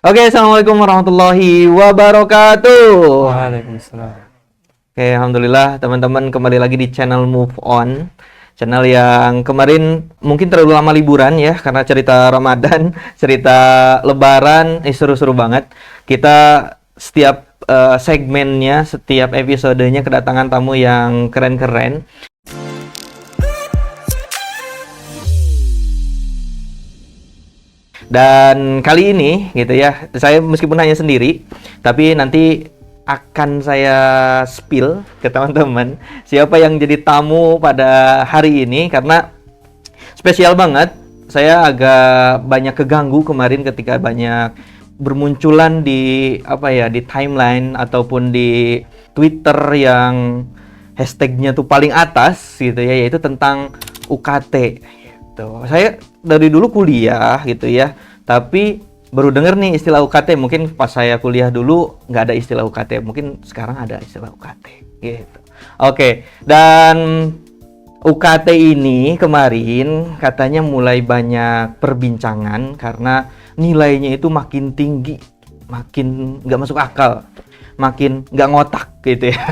Oke, assalamualaikum warahmatullahi wabarakatuh. Waalaikumsalam. Oke, alhamdulillah teman-teman kembali lagi di channel Move On. Channel yang kemarin mungkin terlalu lama liburan ya, karena cerita Ramadan, cerita Lebaran, seru-seru banget. Kita setiap segmennya, setiap episodenya kedatangan tamu yang keren-keren. Dan kali ini gitu ya, saya meskipun hanya sendiri, tapi nanti akan saya spill ke teman-teman siapa yang jadi tamu pada hari ini, karena spesial banget. Saya agak banyak keganggu kemarin ketika banyak bermunculan di di timeline ataupun di Twitter yang hashtagnya tuh paling atas gitu ya, yaitu tentang UKT. Saya dari dulu kuliah gitu ya, tapi baru denger nih istilah UKT. Mungkin pas saya kuliah dulu nggak ada istilah UKT, mungkin sekarang ada istilah UKT gitu. Oke, dan UKT ini kemarin katanya mulai banyak perbincangan karena nilainya itu makin tinggi, makin nggak masuk akal, makin nggak ngotak gitu ya.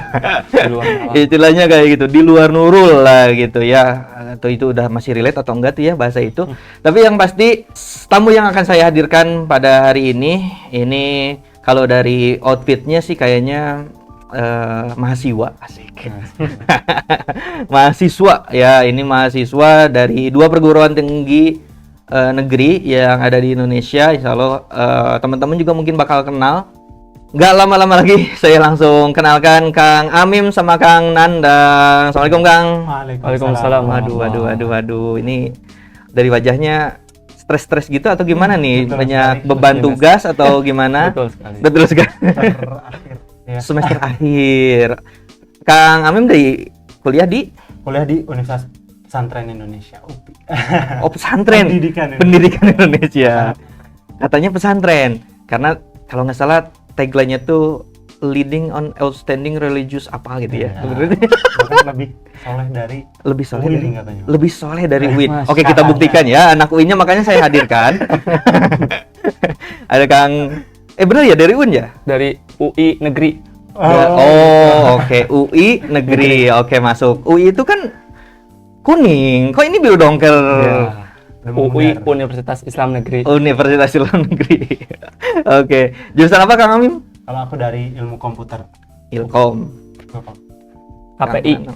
Istilahnya kayak gitu, di luar nurul lah gitu ya. Atau itu udah masih relate atau enggak tuh ya bahasa itu. Tapi yang pasti tamu yang akan saya hadirkan pada hari ini kalau dari outfitnya sih kayaknya mahasiswa, asik. Mahasiswa ya, ini mahasiswa dari dua perguruan tinggi negeri yang ada di Indonesia. Insya Allah teman-teman juga mungkin bakal kenal. Nggak lama-lama lagi, saya langsung kenalkan Kang Amim sama Kang Nandang. Assalamualaikum Kang. Waalaikumsalam. Waduh. Ini dari wajahnya stres-stres gitu atau gimana nih? Betul Banyak sekali. beban tugas atau gimana? Betul sekali. Betul sekali. Ya. Semester akhir. Kang Amim dari kuliah di Universitas Pesantren Indonesia, UPI. Oh, pesantren. Pendidikan Indonesia. Katanya pesantren. Karena kalau nggak salah tagline-nya tuh leading on outstanding religious apa gitu ya. Bahkan lebih soleh dari UIN. Oke, kita buktikan ya anak UIN-nya, makanya saya hadirkan. Ada Kang bener ya, dari UIN ya? Dari UI Negeri. Oke. UI Negeri. Oke, masuk. UI itu kan kuning. Kok ini biru dongker? Ya. UI Universitas Islam Negeri. Universitas Islam Negeri. Oke. Jurusan apa Kang Amim? Kalau aku dari ilmu komputer. Ilkom. KPI.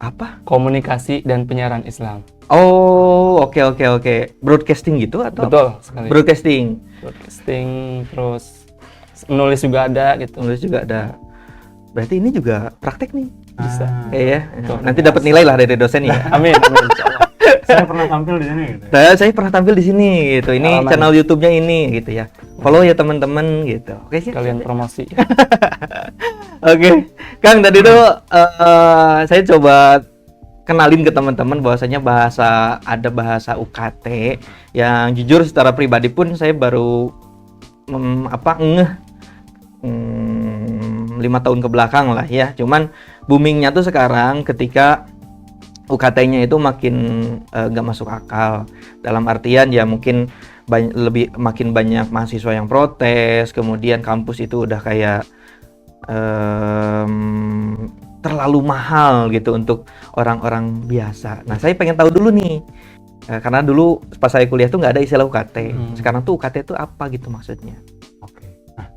Apa? Komunikasi dan Penyiaran Islam. Oh, oke. Broadcasting gitu atau? Betul sekali. Broadcasting, terus menulis juga ada gitu. Berarti ini juga praktek nih. Bisa. Iya. Nanti dapat nilai lah dari dosen ya. Amin. Insyaallah. Saya pernah tampil di sini gitu. Saya pernah tampil di sini gitu. Ini channel YouTube-nya ini gitu ya. Follow ya teman-teman gitu. Oke sih. Kalian promosi. Oke. Kang, tadi tuh saya coba kenalin ke teman-teman bahwasanya ada bahasa UKT yang jujur secara pribadi pun saya baru 5 tahun ke belakang lah ya. Cuman boomingnya tuh sekarang ketika UKT-nya itu makin gak masuk akal. Dalam artian ya mungkin makin banyak mahasiswa yang protes, kemudian kampus itu udah kayak terlalu mahal gitu untuk orang-orang biasa. Nah, saya pengen tahu dulu nih, karena dulu pas saya kuliah tuh nggak ada istilah UKT. Sekarang tuh UKT itu apa gitu maksudnya? Oke. Nah,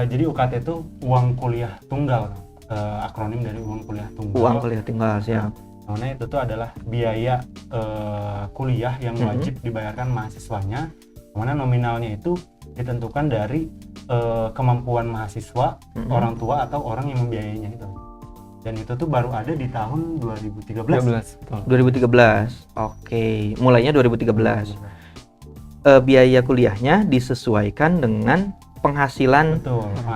jadi UKT itu uang kuliah tunggal, akronim dari uang kuliah tunggal. Uang kuliah tunggal, siap. Nah, itu tuh adalah biaya kuliah yang wajib dibayarkan mahasiswanya, mana nominalnya itu ditentukan dari kemampuan mahasiswa, orang tua atau orang yang membiayainya itu. Dan itu tuh baru ada di tahun 2013. 2013. Oke, mulainya 2013. Biaya kuliahnya disesuaikan dengan penghasilan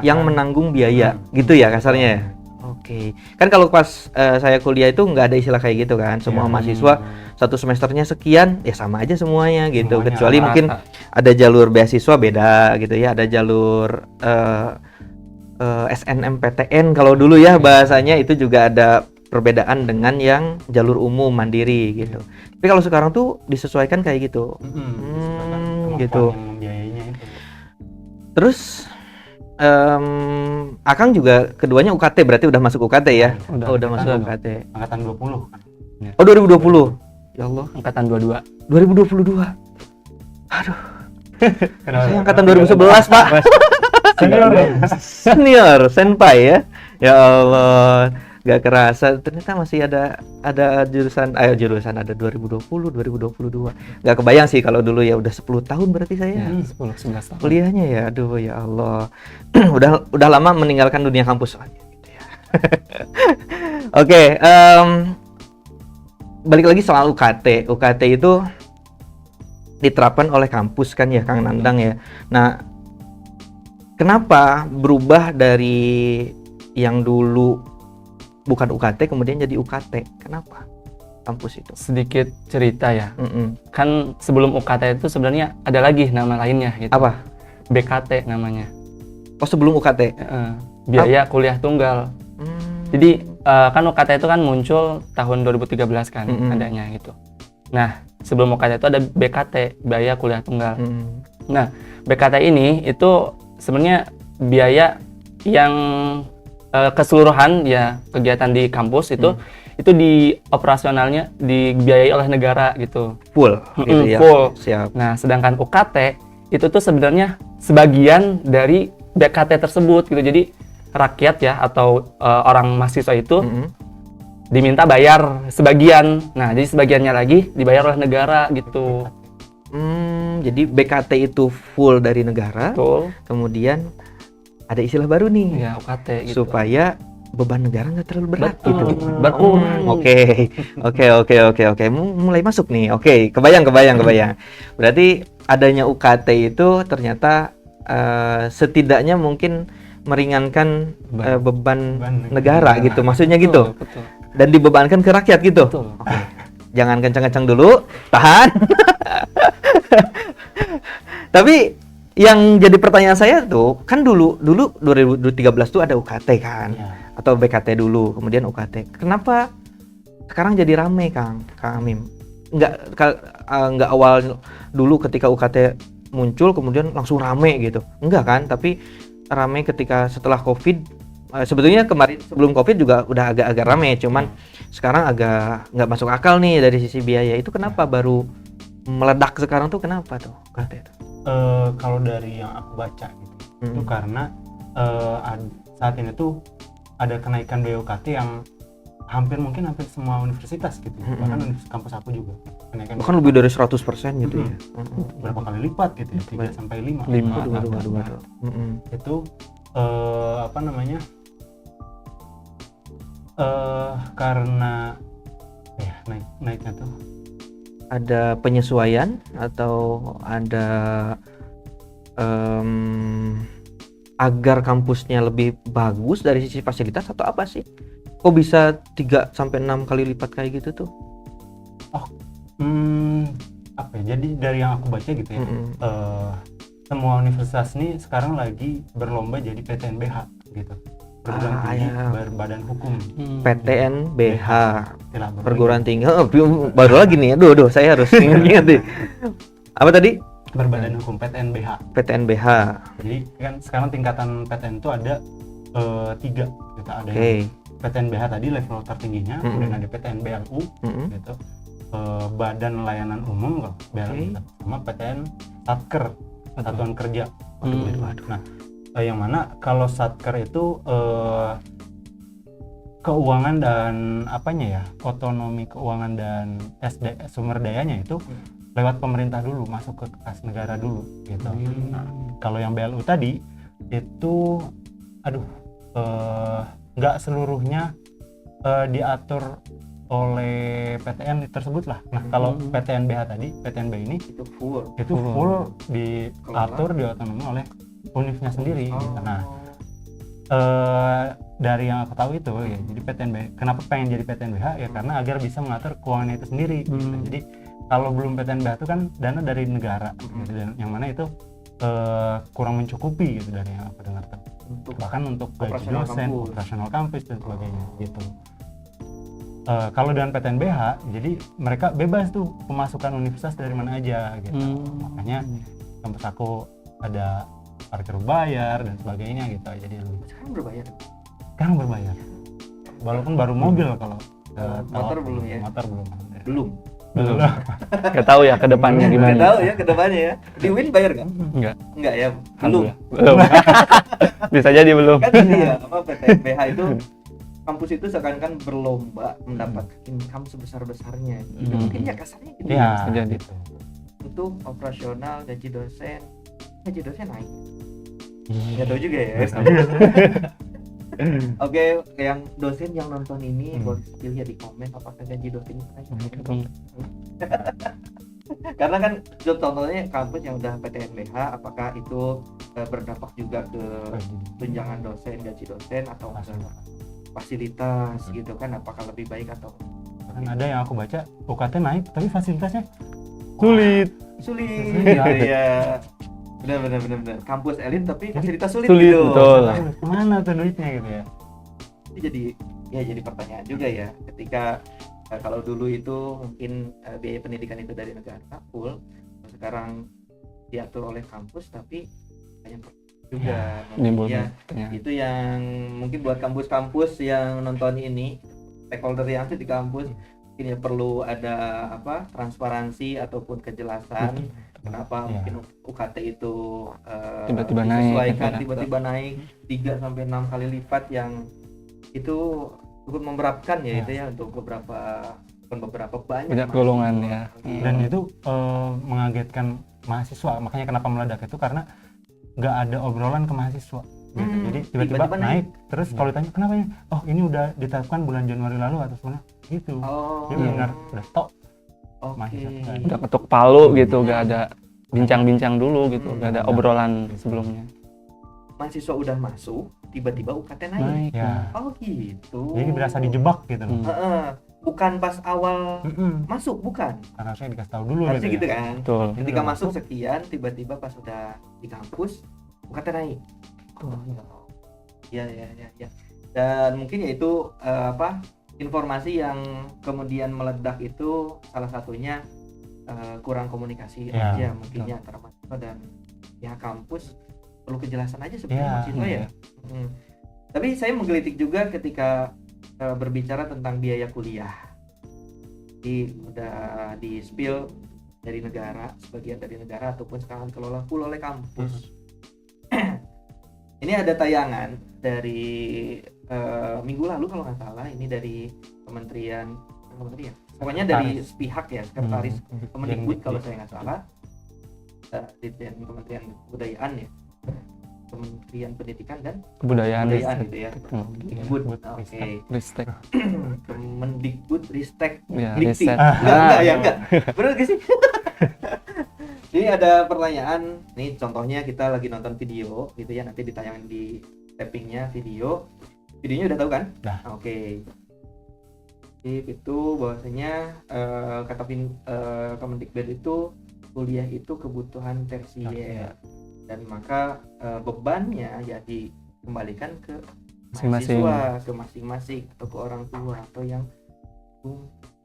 yang menanggung biaya, gitu ya kasarnya ya. Oke, kan kalau pas saya kuliah itu nggak ada istilah kayak gitu kan. Semua mahasiswa satu semesternya sekian, ya sama aja semuanya gitu. Semuanya kecuali rata. mungkin ada jalur beasiswa beda gitu ya. Ada jalur SNMPTN kalau dulu ya bahasanya, itu juga ada perbedaan dengan yang jalur umum mandiri gitu. Tapi kalau sekarang tuh disesuaikan kayak gitu. Gitu. Terus Akang juga keduanya UKT, berarti udah masuk UKT ya? Udah masuk Udah. UKT. Angkatan 20 kan. Oh 2020. Ya Allah, Angkatan 22. 2022. Aduh, Kenapa? saya angkatan 2011 Pak. Senior ya? Senior, senpai ya. Ya Allah, gak kerasa ternyata masih ada jurusan ada 2020, 2022. Gak kebayang sih kalau dulu ya udah 10 tahun berarti saya. Ya, 10-11 tahun. Kuliahnya ya, aduh ya Allah. udah lama meninggalkan dunia kampus soalnya gitu ya. Oke, balik lagi soal UKT. UKT itu diterapkan oleh kampus kan ya, Kang Nandang ya. Nah, kenapa berubah dari yang dulu bukan UKT kemudian jadi UKT? Kenapa kampus itu? Sedikit cerita ya. Mm-mm. Kan sebelum UKT itu sebenarnya ada lagi nama lainnya gitu. Apa? BKT namanya. Oh sebelum UKT? Biaya kuliah tunggal. Jadi kan UKT itu kan muncul tahun 2013 kan adanya gitu. Nah, sebelum UKT itu ada BKT, biaya kuliah tunggal. Nah, BKT ini itu sebenarnya biaya yang keseluruhan ya kegiatan di kampus itu di operasionalnya dibiayai oleh negara gitu. Full gitu ya. Full. Siap. Nah, sedangkan UKT itu tuh sebenarnya sebagian dari BKT tersebut gitu. Jadi rakyat ya atau orang mahasiswa itu diminta bayar sebagian. Nah, jadi sebagiannya lagi dibayar oleh negara gitu. Jadi BKT itu full dari negara. Betul. Kemudian ada istilah baru nih. Ya, UKT gitu. Supaya beban negara nggak terlalu berat gitu. Berkurang. Oke. Mulai masuk nih. Oke, kebayang. Berarti adanya UKT itu ternyata setidaknya mungkin meringankan beban negara gitu. Maksudnya gitu. Betul. Dan dibebankan ke rakyat gitu. Betul. Oke. Jangan kencang-kencang dulu, tahan. Tapi yang jadi pertanyaan saya tuh, kan dulu 2013 tuh ada UKT kan, atau BKT dulu, kemudian UKT. Kenapa sekarang jadi rame, Kang Amim? Nggak awal dulu ketika UKT muncul kemudian langsung rame gitu, enggak kan? Tapi rame ketika setelah COVID. Sebetulnya kemarin sebelum COVID juga udah agak-agak rame, cuman sekarang agak nggak masuk akal nih dari sisi biaya. Itu kenapa baru meledak sekarang tuh, kenapa tuh UKT itu? Kalau dari yang aku baca gitu, itu karena saat ini tuh ada kenaikan biaya UKT yang hampir semua universitas gitu, bahkan kampus aku juga kenaikan. Bahkan lebih dari 100% gitu ya. Berapa kali lipat gitu ya, 3 sampai 5. Waduh. Itu apa namanya? Karena ya naiknya tuh ada penyesuaian atau ada agar kampusnya lebih bagus dari sisi fasilitas atau apa sih? Kok bisa 3 sampai 6 kali lipat kayak gitu tuh? Apa ya? Jadi dari yang aku baca gitu ya, semua universitas ini sekarang lagi berlomba jadi PTNBH gitu. Perguruan tinggi berbadan hukum. PTNBH, Istilah baru perguruan tinggi. Baru lagi nih. Aduh, saya harus ingat nih. Apa tadi? berbadan hukum PTNBH. PTNBH. Jadi kan sekarang tingkatan PTN itu ada 3 gitu. Ada yang PTNBH tadi level tertingginya, kemudian ada PTNBLU gitu. Badan Layanan Umum loh, BLU, sama PTN Satker, Satuan Kerja. Nah, yang mana kalau Satker itu keuangan dan apanya ya, otonomi keuangan dan sumber dayanya itu lewat pemerintah dulu, masuk ke kas negara dulu gitu. Nah, kalau yang BLU tadi itu nggak seluruhnya diatur oleh PTN tersebut lah. Nah, kalau PTNBH tadi, PTNB ini itu full diatur, diotonomi oleh univnya sendiri. Gitu. Nah, dari yang aku tahu itu ya, jadi PTNB, kenapa pengen jadi PTNBH ya karena agar bisa mengatur keuangannya itu sendiri. Gitu. Jadi kalau belum PTNBH itu kan dana dari negara, gitu, dan yang mana itu kurang mencukupi gitu dari yang aku dengar. Bahkan untuk gaji dosen, operasional kampus dan sebagainya gitu. Kalau dengan PTNBH, jadi mereka bebas tuh pemasukan universitas dari mana aja gitu. Makanya kampus aku ada parkir bayar dan sebagainya gitu. Jadi Sekarang berbayar. sekarang berbayar. Walaupun baru mobil kalau Motor belum ya? Motor belum. Belum. Belum. Nggak tahu ya ke depannya Nggak gimana. tahu ya ke depannya ya. Di Win bayar nggak? Enggak. Enggak ya. Belum. Belum. Bisa jadi belum. Kan tadi ya apa PTNBH itu kampus itu seakan-akan berlomba mendapatkan income sebesar-besarnya. Itu mungkin ya kasarnya gitu. Iya, Jadi. gitu. Untuk operasional gaji dosen naik. Iya. Nggak tahu juga ya. Bisa. Oke, yang dosen yang nonton ini boleh pilih ya di komen apakah gaji dosen naik. Karena kan contohnya kampus yang udah PTNBH, apakah itu berdampak juga ke tunjangan dosen, gaji dosen atau fasilitas gitu kan, apakah lebih baik atau Kan ada yang aku baca UKT naik tapi fasilitasnya Sulit. sulit. Iya. Benar. Kampus elit tapi fasilitas sulit, Sulit, gitu. betul. kemana tuh duitnya gitu ya. Itu jadi pertanyaan juga ya, ketika kalau dulu itu mungkin biaya pendidikan itu dari negara full, sekarang diatur oleh kampus tapi banyak juga ya, itu yang mungkin buat kampus-kampus yang nonton ini, stakeholder yang ada di kampus mungkin ya perlu ada transparansi ataupun kejelasan kenapa mungkin UKT itu Tiba-tiba disesuaikan, naik, tiba-tiba naik 3 sampai 6 kali lipat, yang itu cukup memberatkan ya itu ya untuk beberapa banyak golongan ya. Dan itu mengagetkan mahasiswa, makanya kenapa meledak itu karena nggak ada obrolan ke mahasiswa gitu. Jadi tiba-tiba naik terus kalau ditanya kenapa ya, oh ini udah ditetapkan bulan Januari lalu atau sebenarnya gitu. Dia benar udah tok. Udah ketuk palu gitu, nggak ada bincang-bincang dulu gitu, nggak ada obrolan sebelumnya. Mahasiswa udah masuk, tiba-tiba UKT naik. Ya. Oh gitu. Jadi berasa dijebak gitu loh. Bukan pas awal masuk, bukan. Karena harusnya dikasih tahu dulu Harusnya gitu ya. kan. Betul. Ketika masuk sekian, tiba-tiba pas udah di kampus UKT naik. Ya. Dan mungkin ya itu informasi yang kemudian meledak itu salah satunya kurang komunikasi aja mungkin ya antara mahasiswa dan pihak kampus. Perlu kejelasan aja sebenarnya mahasiswa ya. Tapi saya menggelitik juga ketika berbicara tentang biaya kuliah. Jadi udah di spill dari negara, sebagian dari negara ataupun sekarang kelola full oleh kampus. Ini ada tayangan dari minggu lalu kalau nggak salah, ini dari kementerian pokoknya dari pihak ya, sekretaris Kemendikbud kalau saya nggak salah, Dirjen Kementerian Kebudayaan ya, Kementerian Pendidikan dan Kebudayaan gitu ya. Kemendikbud, oke. Ristek. Kemendikbud Ristek. Ya, Dikti. riset. Enggak. Benar gak sih? Jadi ada pertanyaan, nih contohnya kita lagi nonton video gitu ya, nanti ditayangin di tappingnya videonya udah tahu kan? Udah. Oke. Jadi itu bahwasanya kata Kemendikbud itu kuliah itu kebutuhan tersier dan maka bebannya ya dikembalikan ke mahasiswa, ke masing-masing atau ke orang tua atau yang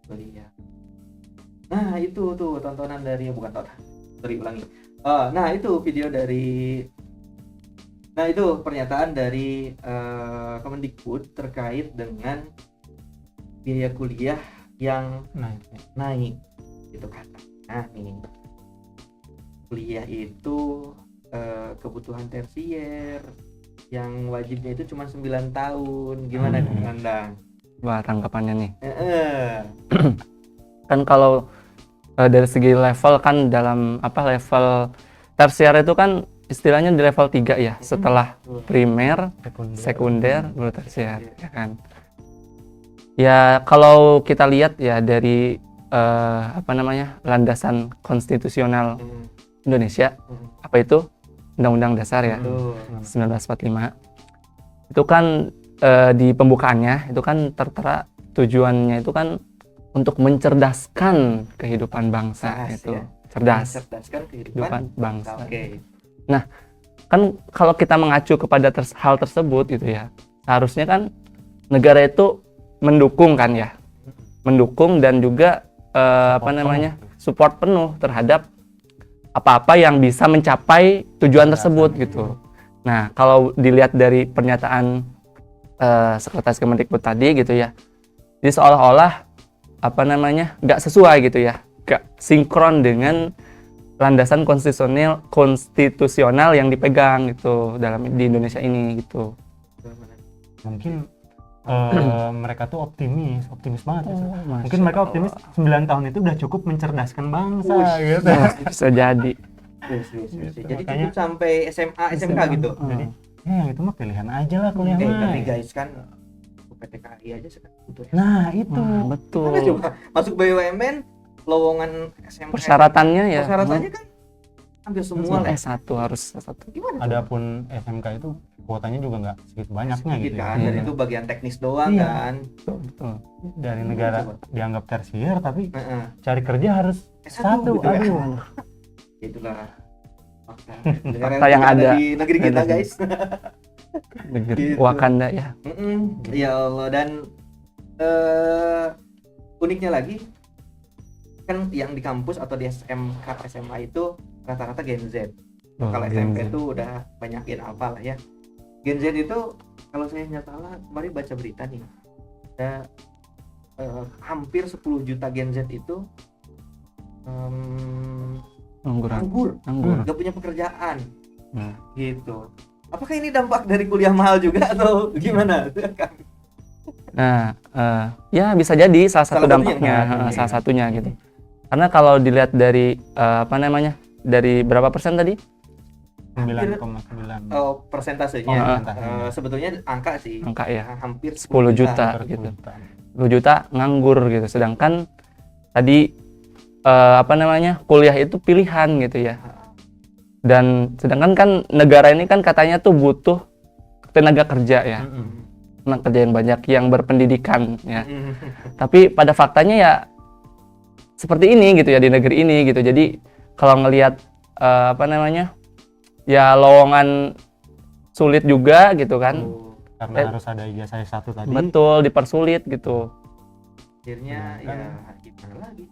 kuliah. Nah itu tuh tontonan dari nah itu video dari itu pernyataan dari Kemendikbud terkait dengan biaya kuliah yang naik gitu kata. Nah nih kuliah itu kebutuhan tersier yang wajibnya itu cuma 9 tahun. Gimana Anda? Wah, tanggapannya nih. Kan kalau dari segi level kan dalam level tersier itu kan istilahnya di level 3 ya, setelah primer, sekunder, baru tersier ya kan. Ya kalau kita lihat ya dari landasan konstitusional Indonesia, apa itu Undang-Undang Dasar ya 1945, itu kan di pembukaannya itu kan tertera tujuannya itu kan untuk mencerdaskan kehidupan bangsa itu ya. Mencerdaskan kehidupan bangsa. Nah kan kalau kita mengacu kepada hal tersebut gitu ya, seharusnya kan negara itu mendukung kan ya, mendukung dan juga support penuh terhadap apa-apa yang bisa mencapai tujuan tersebut gitu. Nah, kalau dilihat dari pernyataan Sekretaris Kemendikbud tadi gitu ya, jadi seolah-olah apa namanya nggak sesuai gitu ya, nggak sinkron dengan landasan konstitusional yang dipegang gitu di Indonesia ini gitu. Mungkin mereka tuh optimis banget gitu. Masya Mungkin mereka optimis 9 tahun itu udah cukup mencerdaskan bangsa gitu. Bisa jadi. Jadi Makanya- cukup sampai SMA, SMK gitu. Jadi yang itu mah pilihan aja lah kuliah mah. Tapi guys kan PTKI aja sekarang butuh ya. Nah itu Betul. Kita coba masuk BUMN, lowongan SMK. Persyaratannya ya. Persyaratannya kan hampir semua lah. S1 harus S1. Gimana? adapun SMK itu kuotanya juga nggak segitu banyaknya Sedikit gitu kan, ya. dan itu bagian teknis doang Iya. kan. Betul. Dari negara Coba. dianggap tersier tapi Heeh. cari kerja harus S1 satu. gitu ya. Aduh. Itulah fakta. Fakta yang ada di negeri kita Ada. guys. Negeri Gitu. Wakanda ya. Ya Allah, dan uniknya lagi kan yang di kampus atau di SMK SMA itu rata-rata Gen Z. Kalau Gen SMP Z. itu udah banyak Gen Alpha lah ya. Gen Z itu kalau saya nggak salah kemarin baca berita nih, ada hampir 10 juta Gen Z itu nganggur, nggak punya pekerjaan, gitu. Apakah ini dampak dari kuliah mahal juga atau gimana? Nah, ya bisa jadi salah satu Salah satunya, dampaknya, kan? salah satunya gitu. Karena kalau dilihat dari apa namanya, dari berapa persen tadi? 9,9. Oh, persentasenya. Persentasenya. Sebetulnya angka sih. Angka ya. Hampir 10 juta Per gitu. juta. 10 juta nganggur gitu. Sedangkan tadi apa namanya, kuliah itu pilihan gitu ya. Dan sedangkan kan negara ini kan katanya tuh butuh tenaga kerja ya. Tenaga kerja yang banyak, yang berpendidikan ya. Tapi pada faktanya ya seperti ini gitu ya, di negeri ini gitu. Jadi kalau ngelihat apa namanya, ya lowongan sulit juga gitu kan. Karena harus ada ijazah S1 tadi. Betul, dipersulit gitu. Akhirnya Kan. ya gimana lagi?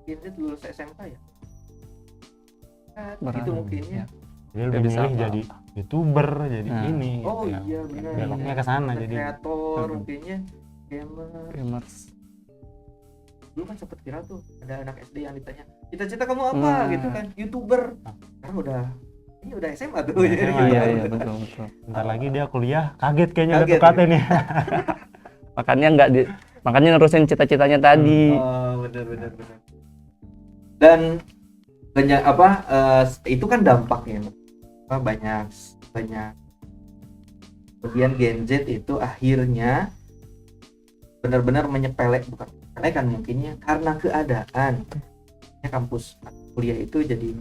Akhirnya lulus SMK ya. Kan, Berat. itu mungkinnya. Ya. Jadi lebih bisa milih apa-apa. jadi YouTuber, jadi Nah. ini Oh gitu ya. iya benar. Beloknya ke sana jadi. kreator, Hmm. mungkinnya gamer. Gamers. Dulu kan sempet viral tuh, ada anak SD yang ditanya, cita-cita kamu apa? Nah. Gitu kan, YouTuber. Sekarang ini udah SMA tuh. Udah SMA, Iya, ya. iya, betul, betul. Bentar lagi dia kuliah, kaget kayaknya Kaget, lihat UKT ya. nih. Makanya nerusin cita-citanya tadi. Oh, benar. Dan banyak itu kan dampaknya. Banyak. Kemudian Gen Z itu akhirnya benar-benar bukan kan mungkinnya karena keadaan kampus kuliah itu jadi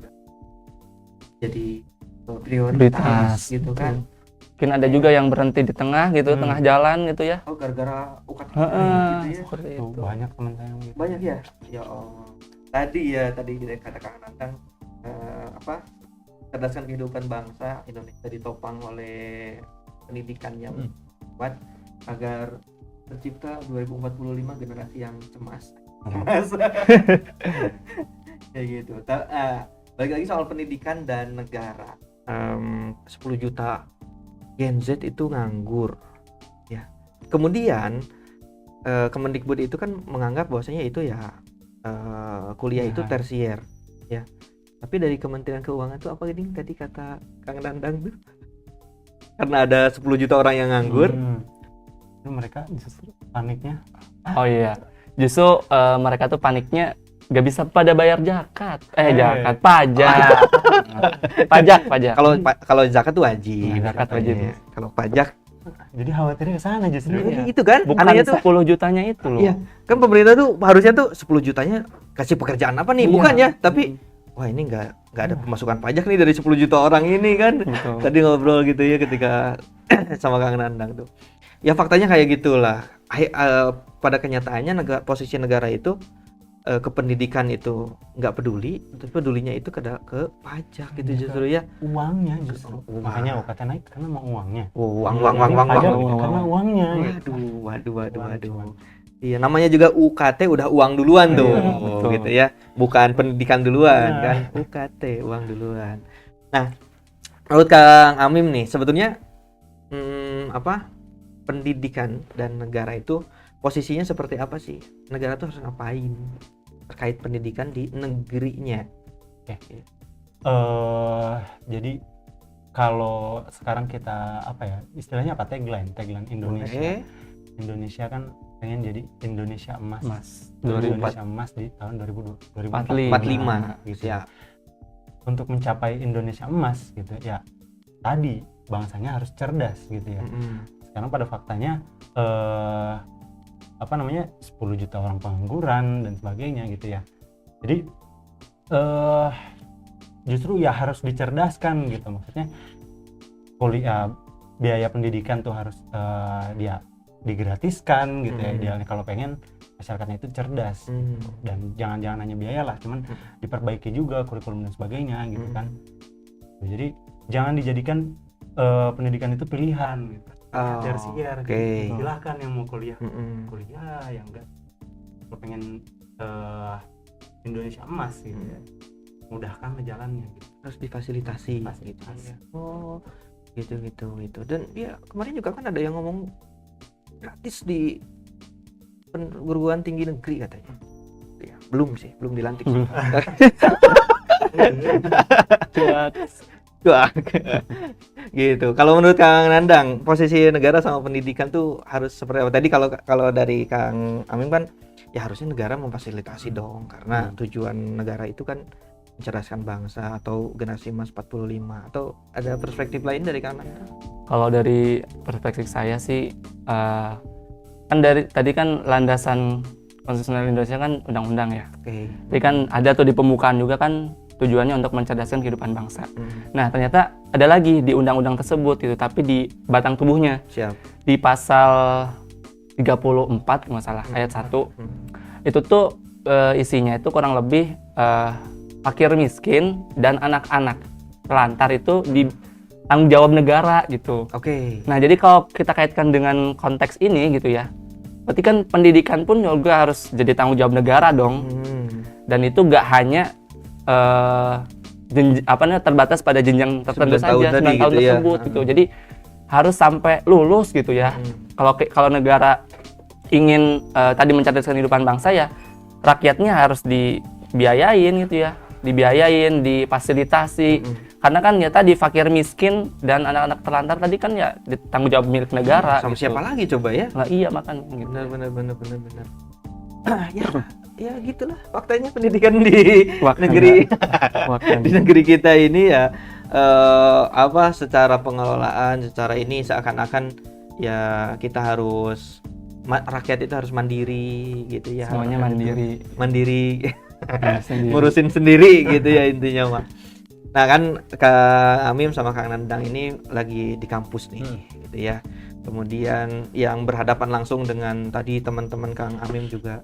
prioritas gitu kan. Mungkin ada juga yang berhenti di tengah gitu, tengah jalan gitu ya. Oh, gara-gara UKT Heeh, gitu ya. seperti Tuh, itu. banyak teman saya yang gitu. Banyak ya. Ya Allah. Tadi kata Kang Nantang cerdaskan kehidupan bangsa Indonesia ditopang oleh pendidikan yang kuat agar tercipta 2045 generasi yang cemas. Kayak gitu. Balik lagi soal pendidikan dan negara. 10 juta Gen Z itu nganggur. Ya. Kemudian Kemendikbud itu kan menganggap bahwasanya itu ya kuliah itu tersier, ya. Tapi dari Kementerian Keuangan tuh apa ini tadi kata Kang Dandang tuh? Karena ada 10 juta orang yang nganggur. Itu mereka justru paniknya. Oh iya. Justru mereka tuh paniknya nggak bisa pada bayar zakat. Pajak. Kalau zakat tuh wajib. Nah, zakat wajib. katanya. Kalau pajak Jadi khawatirnya ke sana justru. Iya. itu kan Bukan anehnya tuh 10 jutanya itu loh. iya, kan pemerintah tuh harusnya tuh 10 jutanya kasih pekerjaan apa nih, Iya. bukan ya? Tapi wah ini nggak ada pemasukan pajak nih dari 10 juta orang ini kan. Betul. Tadi ngobrol gitu ya ketika sama Kang Nandang tuh. Ya faktanya kayak gitulah. Pada kenyataannya posisi negara itu ke pendidikan itu nggak peduli, tapi pedulinya itu ke pajak gitu justru ya. Uangnya justru. Makanya UKT naik karena mau uangnya. Uang. Pajak uang. karena uangnya. Waduh. Iya, namanya juga UKT udah uang duluan tuh, betul. gitu ya. Bukan pendidikan duluan Nah. kan, UKT uang duluan. Nah, menurut Kang Amim nih, sebetulnya pendidikan dan negara itu posisinya seperti apa sih? Negara tuh harus ngapain terkait pendidikan di negerinya? Jadi kalau sekarang kita istilahnya tagline Indonesia. Oke. Indonesia kan pengen jadi Indonesia emas. Mas, Indonesia emas di tahun 2045 45 gitu. ya. Untuk mencapai Indonesia emas gitu ya, tadi bangsanya harus cerdas gitu ya. Sekarang pada faktanya 10 juta orang pengangguran dan sebagainya gitu ya. Jadi justru ya harus dicerdaskan gitu, maksudnya kuliah, biaya pendidikan tuh harus dia digratiskan gitu ya, idealnya kalau pengen masyarakatnya itu cerdas gitu. Dan jangan hanya biaya lah, cuman diperbaiki juga kurikulum dan sebagainya gitu kan. Jadi jangan dijadikan pendidikan itu pilihan gitu. Tersier gitu. Silahkan yang mau kuliah kuliah, yang enggak kalau pengen Indonesia emas gitu ya, mudahkan jalannya gitu. Harus difasilitasi gitu ya. Oh, gitu. Dan ya kemarin juga kan ada yang ngomong gratis di perguruan tinggi negeri katanya. Ya, belum dilantik. Wah, gitu. Kalau menurut Kang Nandang, posisi negara sama pendidikan tuh harus seperti apa? Tadi kalau dari Kang Amim kan, ya harusnya negara memfasilitasi dong, karena tujuan negara itu kan mencerdaskan bangsa atau generasi emas 45. Atau ada perspektif lain dari Kang Nandang? Kalau dari perspektif saya sih, kan dari tadi kan landasan konstitusional Indonesia kan undang-undang ya. Oke. Jadi kan ada tuh di pembukaan juga kan tujuannya untuk mencerdaskan kehidupan bangsa. Nah, ternyata ada lagi di undang-undang tersebut gitu, tapi di batang tubuhnya. Siap. Di pasal 34 nggak salah, ayat 1. Itu tuh isinya itu kurang lebih fakir miskin dan anak-anak telantar itu di tanggung jawab negara gitu. Oke. Nah, jadi kalau kita kaitkan dengan konteks ini gitu ya, berarti kan pendidikan pun juga harus jadi tanggung jawab negara dong. Dan itu nggak hanya terbatas pada jenjang tertentu 9 saja, tahun 9 tadi tahun gitu ya. tersebut gitu. Jadi harus sampai lulus gitu ya. Kalau negara ingin tadi mencerdaskan kehidupan bangsa ya, rakyatnya harus dibiayain gitu ya, difasilitasi. Karena kan ya tadi fakir miskin dan anak-anak terlantar tadi kan ya tanggung jawab milik negara. Sama gitu. siapa lagi coba ya? Nah, iya makanya gitu. Benar. Ya gitulah faktanya pendidikan di negeri di negeri kita ini ya, secara pengelolaan, secara ini seakan-akan ya kita harus rakyat itu harus mandiri gitu ya. Semuanya mandiri. Ngurusin sendiri gitu ya intinya mah. Nah kan Kang Amim sama Kang Nandang ini lagi di kampus nih gitu ya. Kemudian yang berhadapan langsung dengan tadi teman-teman Kang Amim juga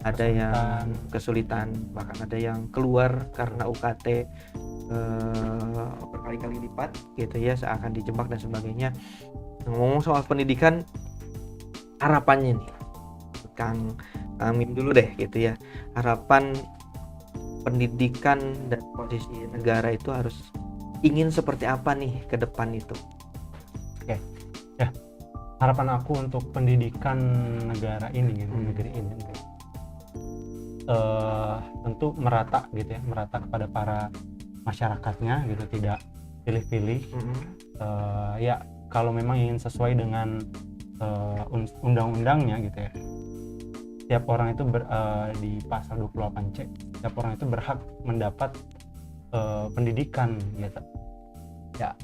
ada yang kesulitan, bahkan ada yang keluar karena UKT berkali-kali lipat gitu ya, seakan dijebak dan sebagainya. Ngomong soal pendidikan, harapannya nih Kang Amim dulu deh gitu ya, harapan pendidikan dan posisi negara itu harus ingin seperti apa nih ke depan itu? Oke. Ya, harapan aku untuk pendidikan negara ini negeri ini tentu merata gitu ya, merata kepada para masyarakatnya gitu, tidak pilih-pilih. Ya kalau memang ingin sesuai dengan undang-undangnya gitu ya, setiap orang itu di pasal 28C, setiap orang itu berhak mendapat pendidikan gitu ya,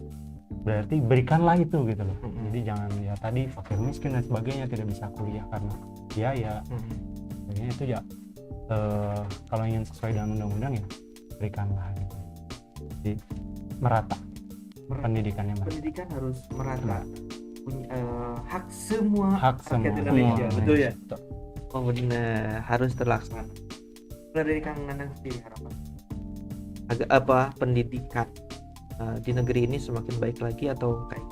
berarti berikanlah itu gitu loh. Jadi jangan ya tadi fakir miskin dan sebagainya tidak bisa kuliah karena biaya sebagainya, itu ya kalau ingin sesuai dengan undang-undang ya berikanlah gitu. Jadi merata. Pendidikannya merata. Pendidikan harus merata. Punya hak semua Hak rakyat semua. Indonesia, betul ya? Betul. Oh benar, harus terlaksana. Kalau dari Kang Nandang sendiri harapan pendidikan di negeri ini semakin baik lagi atau kayak?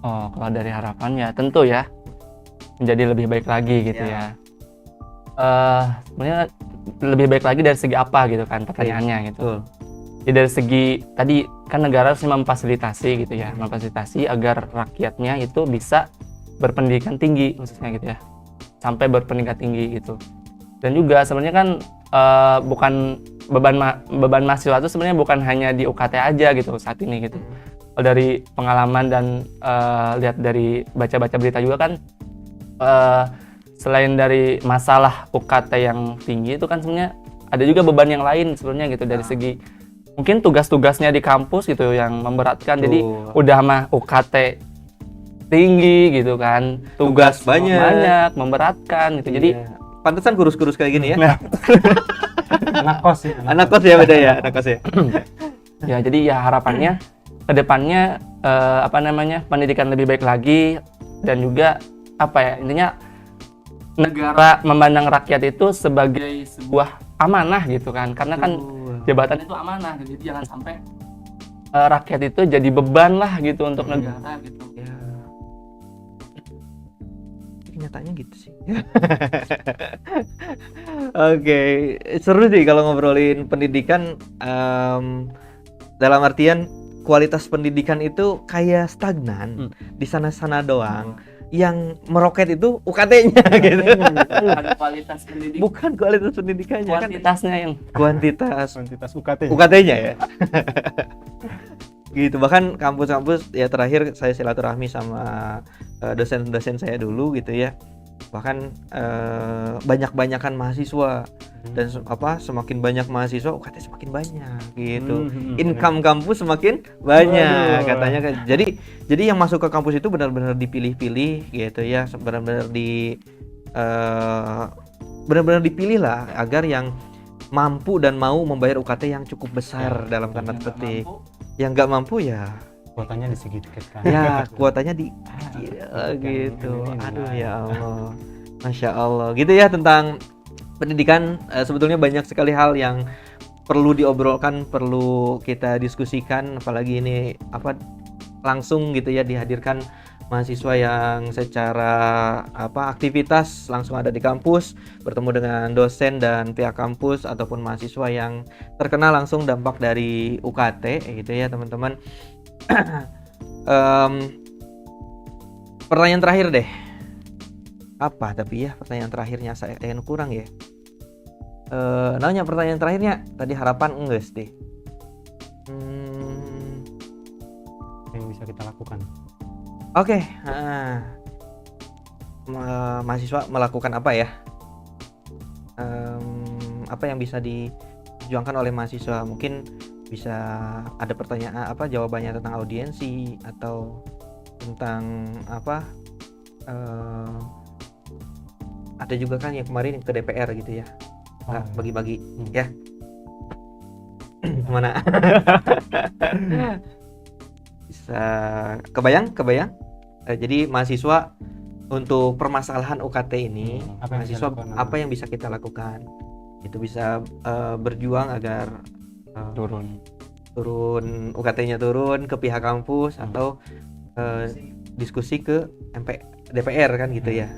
Oh, kalau dari harapan ya tentu ya menjadi lebih baik lagi gitu ya. sebenarnya lebih baik lagi dari segi apa gitu kan pertanyaannya gitu. Betul. Ya dari segi tadi kan negara harus memfasilitasi gitu ya, memfasilitasi agar rakyatnya itu bisa berpendidikan tinggi maksudnya gitu ya, sampai berpendidikan tinggi gitu. Dan juga sebenarnya kan bukan beban mahasiswa itu sebenarnya bukan hanya di UKT aja gitu saat ini gitu. Kalau dari pengalaman dan lihat dari baca-baca berita juga kan, selain dari masalah UKT yang tinggi itu kan sebenarnya ada juga beban yang lain sebenarnya gitu dari segi mungkin tugas-tugasnya di kampus gitu yang memberatkan. Jadi udah mah UKT tinggi gitu kan, tugas banyak memberatkan gitu. Jadi pantesan kurus-kurus kayak gini ya. Anak kos sih. Anak kos ya, beda ya, anak kos ya. Ya jadi ya harapannya kedepannya pendidikan lebih baik lagi, dan juga intinya negara memandang rakyat itu sebagai sebuah amanah gitu kan, karena kan jabatan itu amanah, jadi jangan sampai rakyat itu jadi beban lah gitu untuk negara gitu. Ya. Nyatanya gitu sih. Oke, seru sih kalau ngobrolin pendidikan, dalam artian kualitas pendidikan itu kayak stagnan di sana-sana doang. Yang meroket itu UKT-nya gitu. Bukan kualitas pendidikan. Bukan kualitas pendidikannya, kuantitasnya yang Kuantitas UKT. UKT-nya ya. Gitu. Bahkan kampus-kampus ya, terakhir saya silaturahmi sama dosen-dosen saya dulu gitu ya. Bahkan banyak-banyakan mahasiswa, dan semakin banyak mahasiswa UKT semakin banyak gitu. Income kampus semakin banyak katanya. Jadi yang masuk ke kampus itu benar-benar dipilih-pilih gitu ya, benar-benar dipilih lah agar yang mampu dan mau membayar UKT yang cukup besar dalam tanda petik. Yang nggak mampu ya kuotanya disegitikan. Ya, kuotanya gitu. Aduh ya Allah. Masya Allah. Gitu ya tentang pendidikan. Sebetulnya banyak sekali hal yang perlu diobrolkan, perlu kita diskusikan, apalagi ini langsung gitu ya dihadirkan mahasiswa yang secara aktivitas langsung ada di kampus, bertemu dengan dosen dan pihak kampus ataupun mahasiswa yang terkena langsung dampak dari UKT gitu ya teman-teman. Pertanyaan terakhir deh. Pertanyaan terakhirnya saya kurang ya. Nanya pertanyaan terakhirnya tadi harapan enggak deh. Yang bisa kita lakukan. Oke, mahasiswa melakukan apa ya? Apa yang bisa diperjuangkan oleh mahasiswa? Mungkin bisa ada pertanyaan jawabannya tentang audiensi atau tentang ada juga kan yang kemarin ke DPR gitu ya, bagi-bagi ya. Mana? Bisa kebayang? Jadi mahasiswa untuk permasalahan UKT ini, mahasiswa apa yang bisa kita lakukan? Itu bisa berjuang agar turun UKT-nya turun ke pihak kampus atau diskusi ke DPR kan gitu ya.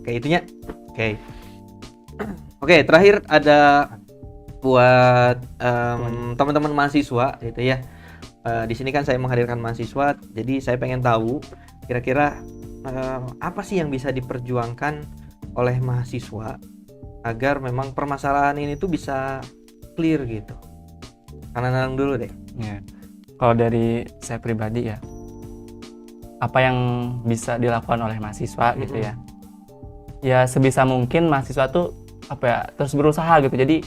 Kayak itunya. Oke, terakhir ada buat teman-teman mahasiswa gitu ya. Di sini kan saya menghadirkan mahasiswa, jadi saya pengen tahu kira-kira apa sih yang bisa diperjuangkan oleh mahasiswa agar memang permasalahan ini tuh bisa clear gitu. Nanang dulu deh. Ya. Kalau dari saya pribadi ya, apa yang bisa dilakukan oleh mahasiswa gitu ya. Ya sebisa mungkin mahasiswa tuh terus berusaha gitu. Jadi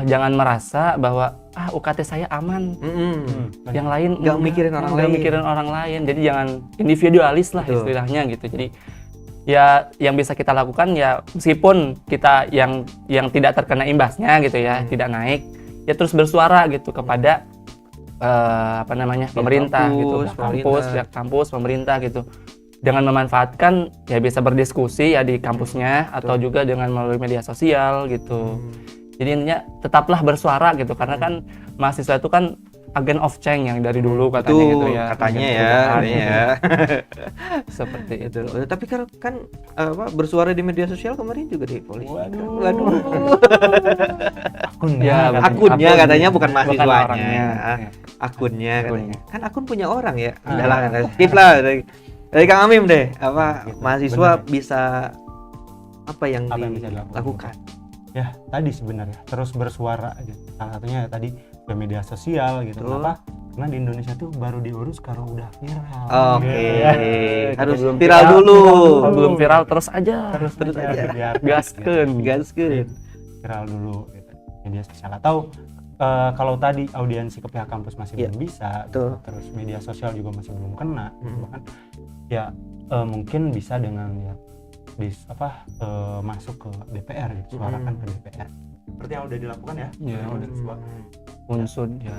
jangan merasa bahwa UKT saya aman, yang lain nggak mikirin orang lain. Jadi jangan individualis lah istilahnya gitu. Jadi ya yang bisa kita lakukan ya, meskipun kita yang tidak terkena imbasnya gitu ya, tidak naik, ya terus bersuara gitu kepada pemerintah gitu, kampus, pemerintah gitu. Dengan memanfaatkan ya bisa berdiskusi ya di kampusnya atau juga dengan melalui media sosial gitu. Jadi intinya tetaplah bersuara gitu, karena kan mahasiswa itu kan agent of change yang dari dulu katanya Tuh, gitu ya. katanya Agen ya, perubahan katanya gitu. ya. Seperti itu. Tapi kan apa bersuara di media sosial kemarin juga di polisi. Waduh. Ya, Akunnya katanya bukan orangnya. mahasiswanya. Ya. Akunnya katanya. Kan akun punya orang ya. Ah. Udah lah, skip lah. Dari Kang Amim deh, apa Gitu, mahasiswa bener. bisa apa yang Apa yang bisa dilakukan? dilakukan? Ya tadi sebenarnya terus bersuara gitu. Salah satunya tadi ke media sosial gitu. Betul. Kenapa? Karena di Indonesia tuh baru diurus kalau udah viral. Oke. Gitu ya. Harus Belum viral dulu. Kalau belum viral terus aja. Terus aja. biar Gaskeun. Gaskeun. viral dulu gitu. Media sosial atau kalau tadi audiensi ke pihak kampus masih Iya. belum bisa, Betul. terus media sosial juga masih belum kena, Mm. bahkan ya mungkin bisa dengan ya masuk ke DPR gitu, suarakan ke DPR. Seperti yang udah dilakukan ya. Iya. Yang udah coba. Unsur ya.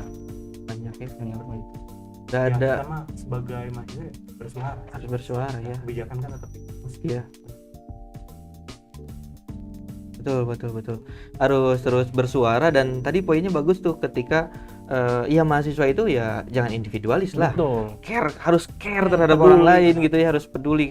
Banyak ya. Banyak banget. Udah Ya, ada sama sebagai mahasiswa bersuara. harus bersuara ya. Kebijakan kan tetap di kampus. Iya. Betul. Harus terus bersuara dan tadi poinnya bagus tuh ketika ya mahasiswa itu ya jangan individualis lah. Betul. Harus care terhadap orang lain gitu ya, harus peduli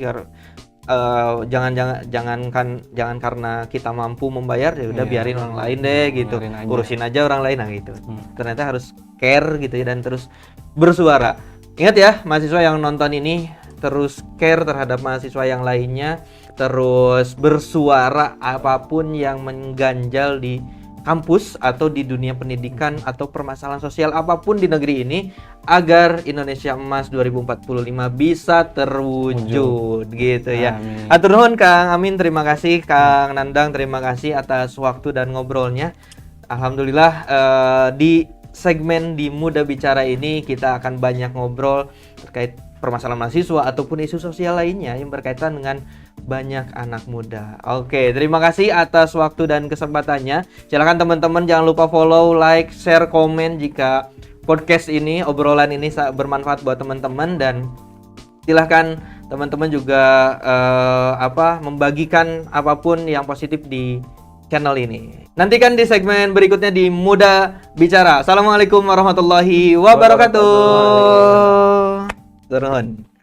jangan karena kita mampu membayar ya udah Iya. biarin orang lain deh gitu. Biarin aja. Urusin aja orang lain nah gitu. Hmm. Ternyata harus care gitu ya dan terus bersuara. Ingat ya mahasiswa yang nonton ini, terus care terhadap mahasiswa yang lainnya, terus bersuara apapun yang mengganjal di kampus atau di dunia pendidikan atau permasalahan sosial apapun di negeri ini agar Indonesia Emas 2045 bisa terwujud gitu ya. Amin. Hatur nuhun Kang Amin, terima kasih Kang Nandang, terima kasih atas waktu dan ngobrolnya. Alhamdulillah di segmen di Muda Bicara ini kita akan banyak ngobrol terkait permasalahan mahasiswa ataupun isu sosial lainnya yang berkaitan dengan banyak anak muda. Oke, terima kasih atas waktu dan kesempatannya. Silakan teman-teman jangan lupa follow, like, share, komen jika podcast ini, obrolan ini bermanfaat buat teman-teman dan silahkan teman-teman juga membagikan apapun yang positif di channel ini. Nantikan di segmen berikutnya di Muda Bicara. Assalamualaikum warahmatullahi wabarakatuh. Turun.